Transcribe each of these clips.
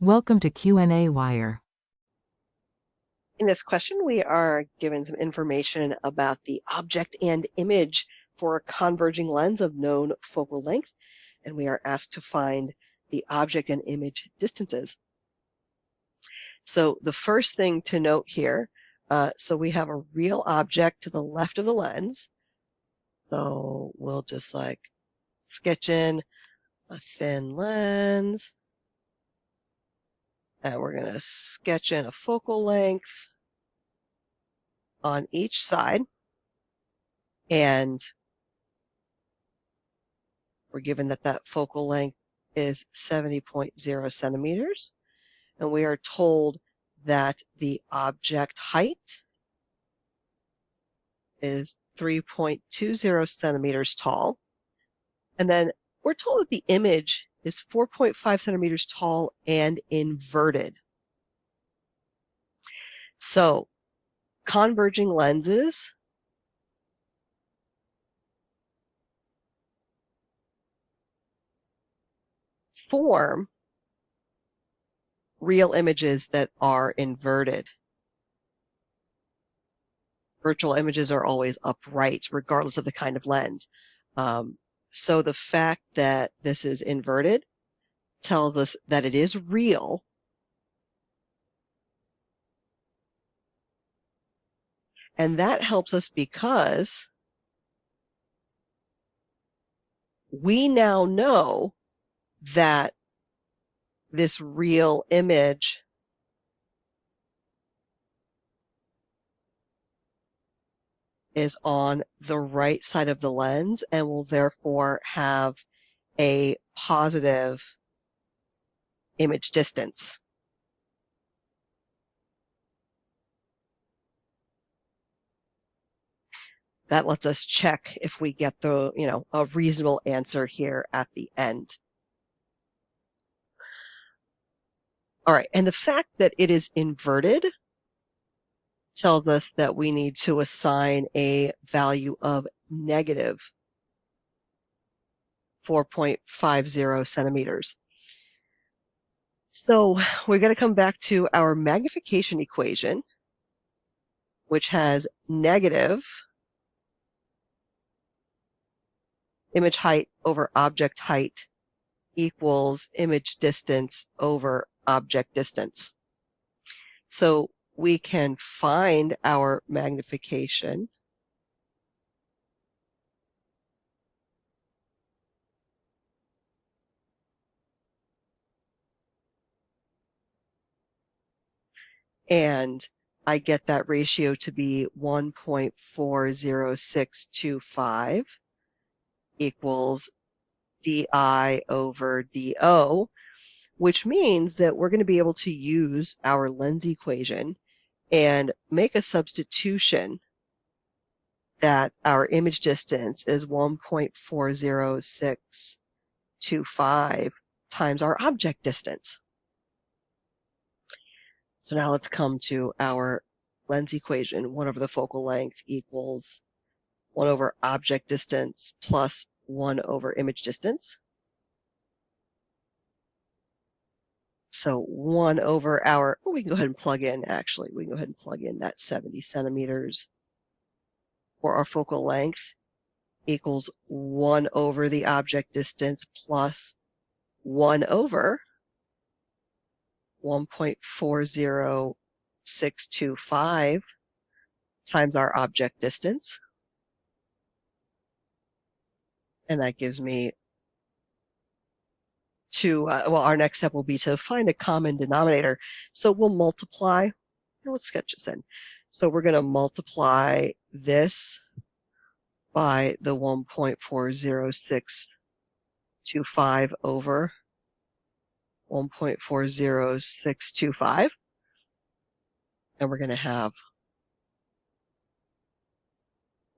Welcome to qnawire. In this question, we are given some information about the object and image for a converging lens of known focal length, and we are asked to find the object and image distances. So the first thing to note here, so we have a real object to the left of the lens. So we'll just sketch in a thin lens, and we're going to sketch in a focal length on each side, and we're given that that focal length is 70.0 centimeters, and we are told that the object height is 3.20 centimeters tall, and then we're told that the image is 4.5 centimeters tall and inverted. So converging lenses form real images that are inverted. Virtual images are always upright, regardless of the kind of lens. So the fact that this is inverted tells us that it is real. And that helps us because we now know that this real image is on the right side of the lens and will therefore have a positive image distance. That lets us check if we get a reasonable answer here at the end. All right, and the fact that it is inverted tells us that we need to assign a value of negative 4.50 centimeters. So we're going to come back to our magnification equation, which has negative image height over object height equals image distance over object distance. So we can find our magnification and I get that ratio to be 1.40625 equals DI over DO, which means that we're going to be able to use our lens equation and make a substitution that our image distance is 1.40625 times our object distance. So now let's come to our lens equation. 1 over the focal length equals 1 over object distance plus 1 over image distance. So 1 over our, we can go ahead and plug in, actually. We can go ahead and plug in that 70 centimeters for our focal length equals 1 over the object distance plus 1 over 1.40625 times our object distance. And that gives me our next step will be to find a common denominator. So we'll multiply, let's sketch this in. So we're going to multiply this by the 1.40625 over 1.40625. And we're going to have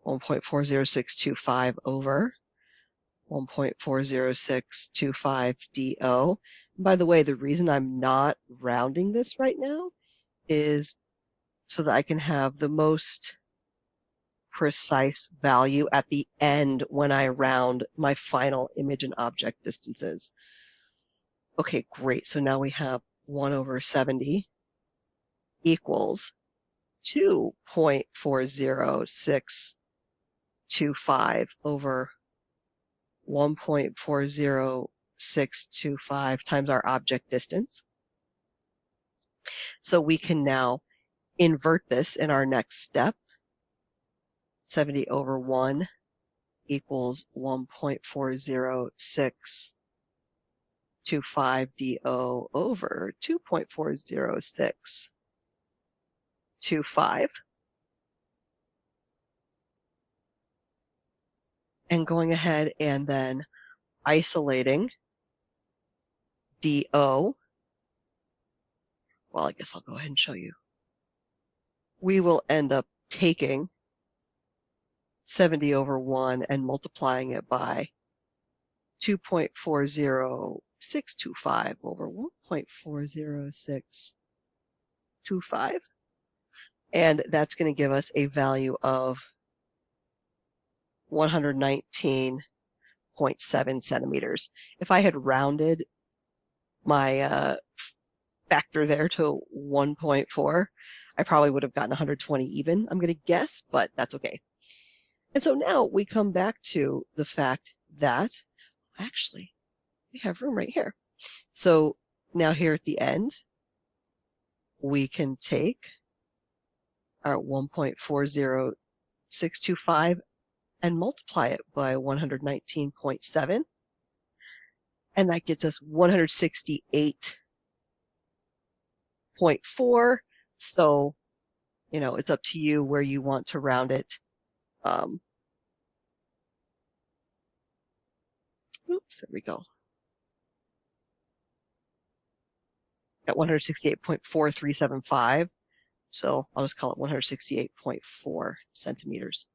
1.40625 over 1.40625 DO. And by the way, the reason I'm not rounding this right now is so that I can have the most precise value at the end when I round my final image and object distances. Okay, great. So now we have 1 over 70 equals 2.40625 over 1.40625 times our object distance. So we can now invert this in our next step. 70 over 1 equals 1.40625 dO over 2.40625. And going ahead and then isolating dO. Well, I guess I'll go ahead and show you. We will end up taking 70 over 1 and multiplying it by 2.40625 over 1.40625. And that's going to give us a value of 119.7 centimeters. If I had rounded my factor there to 1.4, I probably would have gotten 120 even, I'm going to guess, but that's okay. And so now we come back to the fact that actually we have room right here. So now here at the end, we can take our 1.40625 and multiply it by 119.7. And that gets us 168.4. So, it's up to you where you want to round it. Oops, there we go. At 168.4375. So I'll just call it 168.4 centimeters.